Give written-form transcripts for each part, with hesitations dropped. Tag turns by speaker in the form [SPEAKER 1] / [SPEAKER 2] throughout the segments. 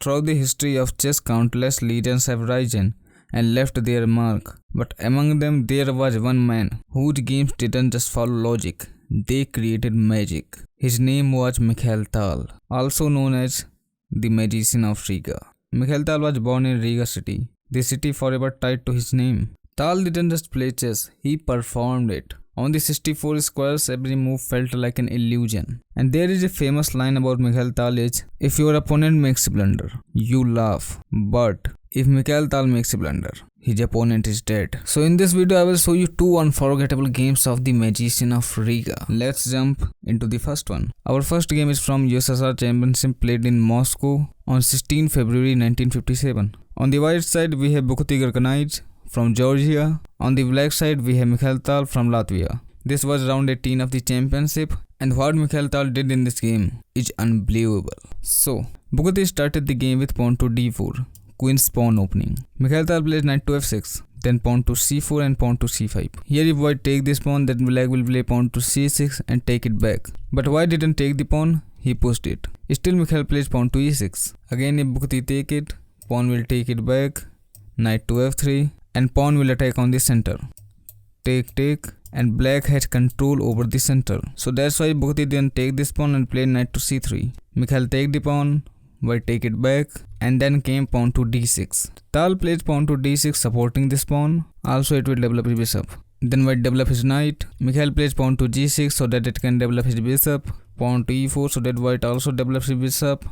[SPEAKER 1] Throughout the history of chess, countless legends have risen and left their mark. But among them, there was one man whose games didn't just follow logic, they created magic. His name was Mikhail Tal, also known as the Magician of Riga. Mikhail Tal was born in Riga city, the city forever tied to his name. Tal didn't just play chess, he performed it. On the 64 squares, every move felt like an illusion. And there is a famous line about Mikhail Tal is, if your opponent makes a blunder, you laugh. But if Mikhail Tal makes a blunder, his opponent is dead. So in this video, I will show you 2 unforgettable games of the Magician of Riga. Let's jump into the first one. Our first game is from USSR Championship played in Moscow on 16 February 1957. On the white side, we have Bukti from Georgia. On the black side, we have Mikhail Tal from Latvia. This was round 18 of the championship, and what Mikhail Tal did in this game is unbelievable. So, Bukti started the game with pawn to d4, queen's pawn opening. Mikhail Tal plays knight to f6, then pawn to c4 and pawn to c5. Here if white take this pawn, then black will play pawn to c6 and take it back. But white didn't take the pawn, he pushed it. Still Mikhail plays pawn to e6. Again if Bukti take it, pawn will take it back, knight to f3, and pawn will attack on the center. Take, and black has control over the center. So that's why Bukti didn't take this pawn and played knight to c3. Mikhail take the pawn, white take it back, and then came pawn to d6. Tal plays pawn to d6 supporting this pawn, also it will develop his bishop. Then white develop his knight. Mikhail plays pawn to g6 so that it can develop his bishop, pawn to e4 so that white also develops his bishop,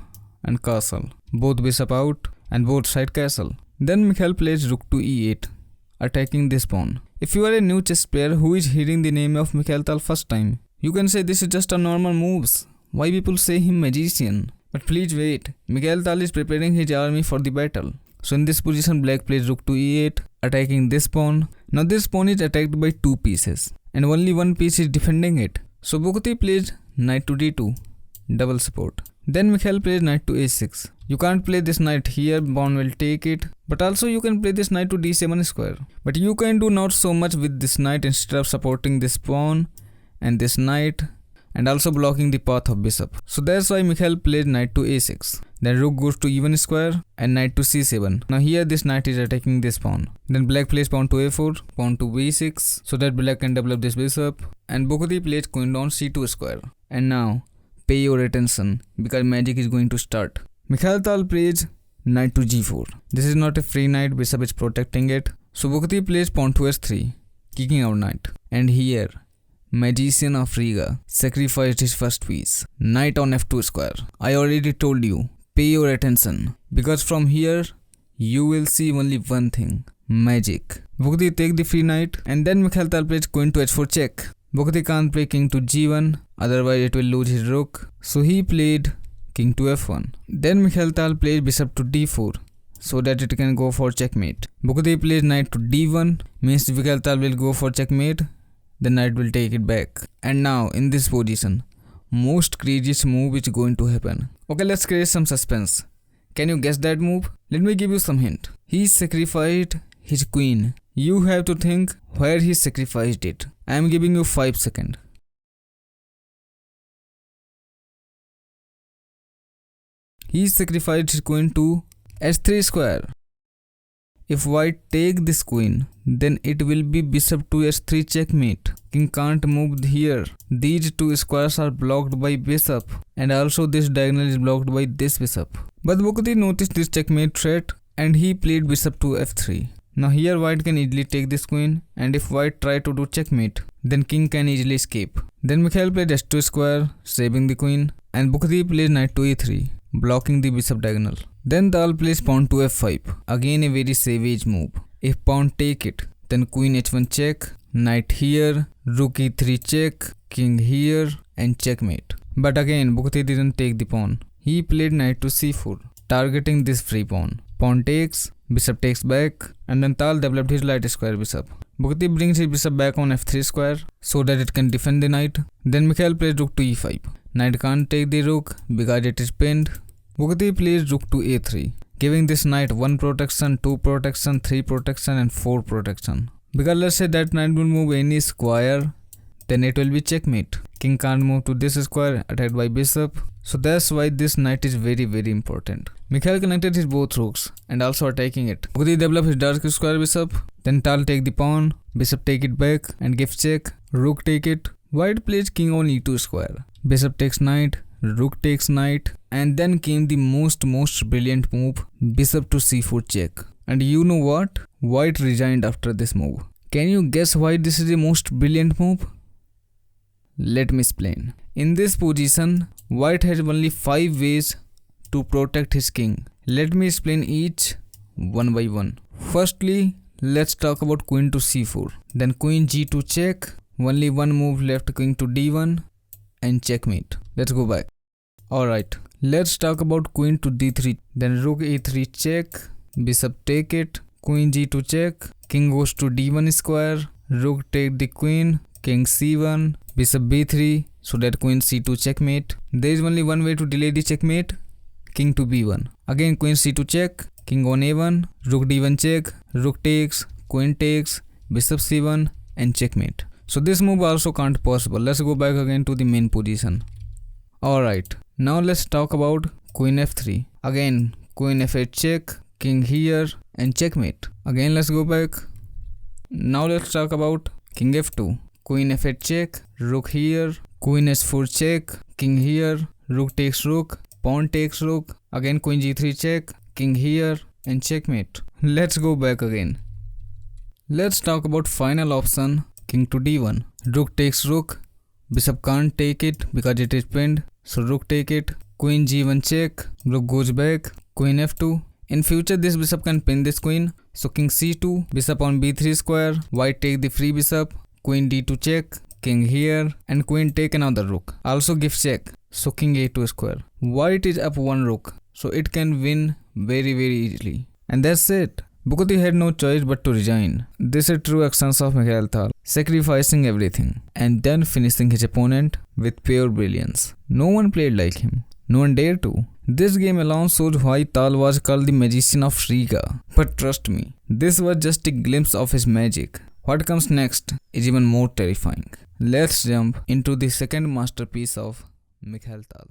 [SPEAKER 1] and castle. Both bishop out and both side castle. Then Mikhail plays rook to e8, attacking this pawn. If you are a new chess player who is hearing the name of Mikhail Tal first time, you can say this is just a normal moves. Why people say him magician? But please wait, Mikhail Tal is preparing his army for the battle. So in this position, black plays rook to e8, attacking this pawn. Now this pawn is attacked by 2 pieces, and only one piece is defending it. So Bukti plays knight to d2, double support. Then Mikhail plays knight to a6. You can't play this knight here, pawn will take it. But also you can play this knight to d7 square. But you can do not so much with this knight instead of supporting this pawn and this knight, and also blocking the path of bishop. So that's why Mikhail plays knight to a6. Then rook goes to e1 square and knight to c7. Now here this knight is attacking this pawn. Then black plays pawn to a4, pawn to b6 so that black can develop this bishop. And Bukti plays queen on c2 square. And now pay your attention because magic is going to start. Mikhail Tal plays knight to g4. This is not a free knight, bishop is protecting it. So Bukti plays pawn to s3, kicking out knight. And here, Magician of Riga sacrificed his first piece, knight on f2 square. I already told you, pay your attention, because from here, you will see only one thing, magic. Bukti take the free knight, and then Mikhail Tal plays queen to h4 check. Bukti can't play king to g1, otherwise it will lose his rook. So he played king to f1. Then Mikhail Tal plays bishop to d4 so that it can go for checkmate. Bukti plays knight to d1, means Mikhail Tal will go for checkmate, the knight will take it back. And now in this position, most craziest move is going to happen. Okay, let's create some suspense. Can you guess that move? Let me give you some hint. He sacrificed his queen. You have to think where he sacrificed it. I am giving you 5 seconds. He sacrificed his queen to h3 square. If white take this queen, then it will be bishop to h3 checkmate. King can't move here. These 2 squares are blocked by bishop, and also this diagonal is blocked by this bishop. But Bukti noticed this checkmate threat and he played bishop to f3. Now here white can easily take this queen, and if white try to do checkmate, then king can easily escape. Then Mikhail played h2 square, saving the queen, and Bukti plays knight to e3, blocking the bishop diagonal. Then Tal plays pawn to f5, again a very savage move. If pawn take it, then queen h1 check, knight here, rook e3 check, king here, and checkmate. But again Bukti didn't take the pawn. He played knight to c4, targeting this free pawn. Pawn takes, bishop takes back, and then Tal developed his light square bishop. Bukti brings his bishop back on f3 square so that it can defend the knight. Then Mikhail plays rook to e5. Knight can't take the rook because it is pinned. Bukti plays rook to a3, giving this knight 1 protection, 2 protection, 3 protection, and 4 protection. Because let's say that knight will move any square, then it will be checkmate. King can't move to this square, attacked by bishop. So that's why this knight is very important. Mikhail connected his both rooks and also attacking it. Bukti developed his dark square bishop. Then Tal take the pawn, bishop take it back and give check, rook take it. White plays king on e2 square. Bishop takes knight, rook takes knight, and then came the most brilliant move, bishop to c4 check. And you know what? White resigned after this move. Can you guess why this is the most brilliant move? Let me explain. In this position, White has only 5 ways to protect his king. Let me explain each one by one. Firstly, let's talk about queen to c4. Then queen g2 check. Only one move left, king to d1 and checkmate. Let's go back. Alright, let's talk about queen to d3. Then rook a3 check. Bishop take it. Queen g2 check. King goes to d1 square. Rook take the queen. King c1. Bishop b3. So that queen c2 checkmate. There is only one way to delay the checkmate. King to b1. Again queen c2 check. King on a1. Rook d1 check. Rook takes. Queen takes. Bishop c1 and checkmate. So this move also can't possible. Let's go back again to the main position. Alright. Now let's talk about queen f3. Again queen f8 check. King here and checkmate. Again let's go back. Now let's talk about king f2. Queen f8 check. Rook here. Queen h4 check. King here. Rook takes rook. Pawn takes rook. Again queen g3 check. King here and checkmate. Let's go back again. Let's talk about final option, king to d1. Rook takes rook. Bishop can't take it because it is pinned. So rook take it. Queen g1 check. Rook goes back. Queen f2. In future this bishop can pin this queen. So king c2. Bishop on b3 square. White take the free bishop. Queen d2 check. King here and queen take another rook. Also give check. So king a2 square. White is up one rook. So it can win very easily. And that's it. Bukti had no choice but to resign. This is true actions of Mikhail Tal, sacrificing everything and then finishing his opponent with pure brilliance. No one played like him. No one dared to. This game alone shows why Tal was called the magician of Riga. But trust me, this was just a glimpse of his magic. What comes next is even more terrifying. Let's jump into the second masterpiece of Mikhail Tal.